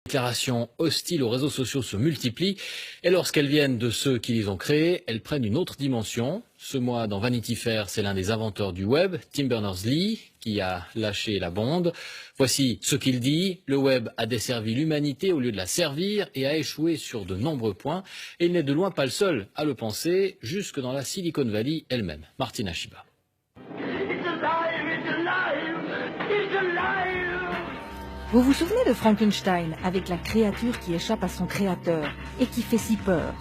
Les déclarations hostiles aux réseaux sociaux se multiplient et lorsqu'elles viennent de ceux qui les ont créés, elles prennent une autre dimension. Ce mois, dans Vanity Fair, c'est l'un des inventeurs du web, Tim Berners-Lee, qui a lâché la bombe. Voici ce qu'il dit. Le web a desservi l'humanité au lieu de la servir et a échoué sur de nombreux points. Et il n'est de loin pas le seul à le penser, jusque dans la Silicon Valley elle-même. Martina Shiba. Vous vous souvenez de Frankenstein avec la créature qui échappe à son créateur et qui fait si peur?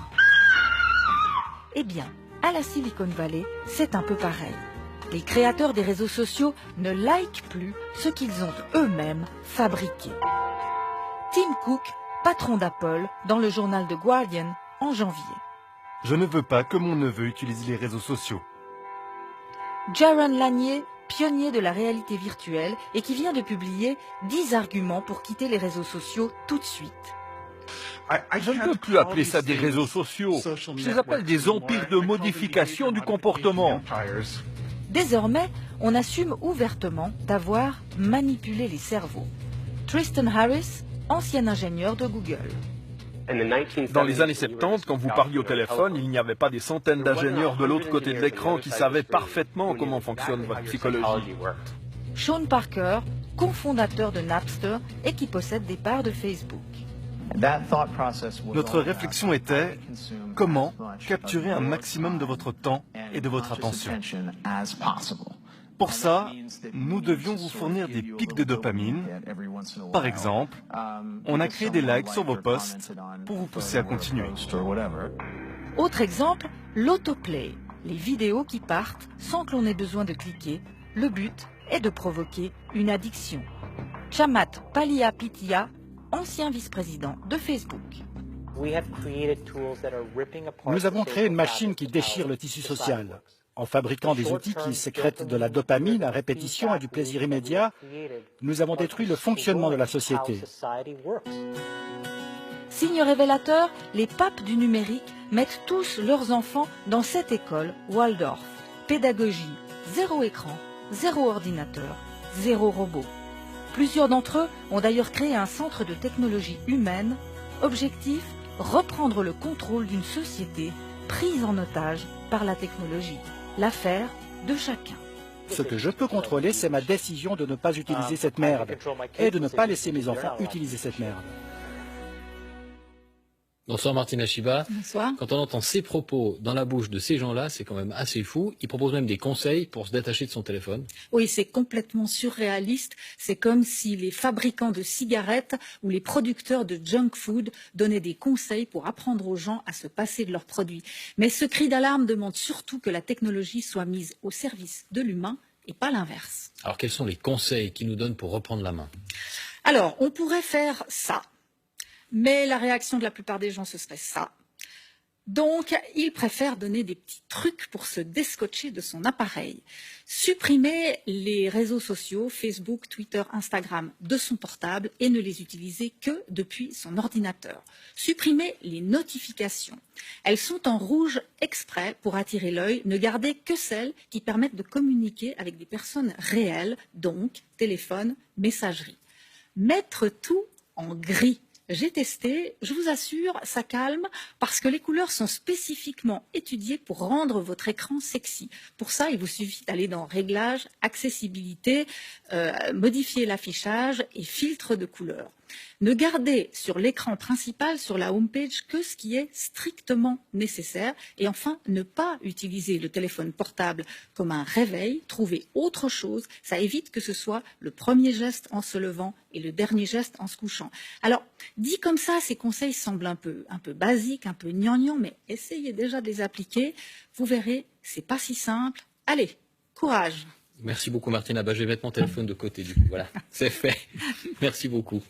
Eh bien, à la Silicon Valley, c'est un peu pareil. Les créateurs des réseaux sociaux ne likent plus ce qu'ils ont eux-mêmes fabriqué. Tim Cook, patron d'Apple, dans le journal The Guardian en janvier. Je ne veux pas que mon neveu utilise les réseaux sociaux. Jaron Lanier, pionnier de la réalité virtuelle et qui vient de publier 10 arguments pour quitter les réseaux sociaux tout de suite. Je ne peux plus appeler ça des réseaux sociaux. Je les appelle des empires de modification du comportement. Désormais, on assume ouvertement d'avoir manipulé les cerveaux. Tristan Harris, ancien ingénieur de Google. Dans les années 70, quand vous parliez au téléphone, il n'y avait pas des centaines d'ingénieurs de l'autre côté de l'écran qui savaient parfaitement comment fonctionne votre psychologie. Sean Parker, cofondateur de Napster et qui possède des parts de Facebook. Notre réflexion était comment capturer un maximum de votre temps et de votre attention. Pour ça, nous devions vous fournir des pics de dopamine. Par exemple, on a créé des likes sur vos posts pour vous pousser à continuer. Autre exemple, l'autoplay, les vidéos qui partent sans que l'on ait besoin de cliquer. Le but est de provoquer une addiction. Chamath Palihapitiya, ancien vice-président de Facebook. Nous avons créé une machine qui déchire le tissu social. En fabriquant des outils qui sécrètent de la dopamine à répétition et du plaisir immédiat, nous avons détruit le fonctionnement de la société. Signe révélateur, les papes du numérique mettent tous leurs enfants dans cette école Waldorf. Pédagogie, zéro écran, zéro ordinateur, zéro robot. Plusieurs d'entre eux ont d'ailleurs créé un centre de technologie humaine. Objectif, reprendre le contrôle d'une société prise en otage par la technologie. L'affaire de chacun. Ce que je peux contrôler, c'est ma décision de ne pas utiliser cette merde et de ne pas laisser mes enfants utiliser cette merde. Bonsoir Martina Shiba. Bonsoir. Quand on entend ces propos dans la bouche de ces gens-là, c'est quand même assez fou. Ils proposent même des conseils pour se détacher de son téléphone. Oui, c'est complètement surréaliste. C'est comme si les fabricants de cigarettes ou les producteurs de junk food donnaient des conseils pour apprendre aux gens à se passer de leurs produits. Mais ce cri d'alarme demande surtout que la technologie soit mise au service de l'humain et pas l'inverse. Alors quels sont les conseils qu'ils nous donnent pour reprendre la main? Alors, on pourrait faire ça. Mais la réaction de la plupart des gens, ce serait ça. Donc, ils préfèrent donner des petits trucs pour se descotcher de son appareil. Supprimer les réseaux sociaux, Facebook, Twitter, Instagram, de son portable et ne les utiliser que depuis son ordinateur. Supprimer les notifications. Elles sont en rouge exprès pour attirer l'œil. Ne garder que celles qui permettent de communiquer avec des personnes réelles, donc téléphone, messagerie. Mettre tout en gris. J'ai testé, je vous assure, ça calme parce que les couleurs sont spécifiquement étudiées pour rendre votre écran sexy. Pour ça, il vous suffit d'aller dans Réglages, Accessibilité, modifier l'affichage et filtre de couleurs. Ne gardez sur l'écran principal, sur la homepage, que ce qui est strictement nécessaire. Et enfin, ne pas utiliser le téléphone portable comme un réveil. Trouvez autre chose. Ça évite que ce soit le premier geste en se levant et le dernier geste en se couchant. Alors, dit comme ça, ces conseils semblent un peu basiques, un peu gnangnan, mais essayez déjà de les appliquer. Vous verrez, c'est pas si simple. Allez, courage. Merci beaucoup Martina. Je vais mettre mon téléphone de côté du coup. Voilà, c'est fait. Merci beaucoup.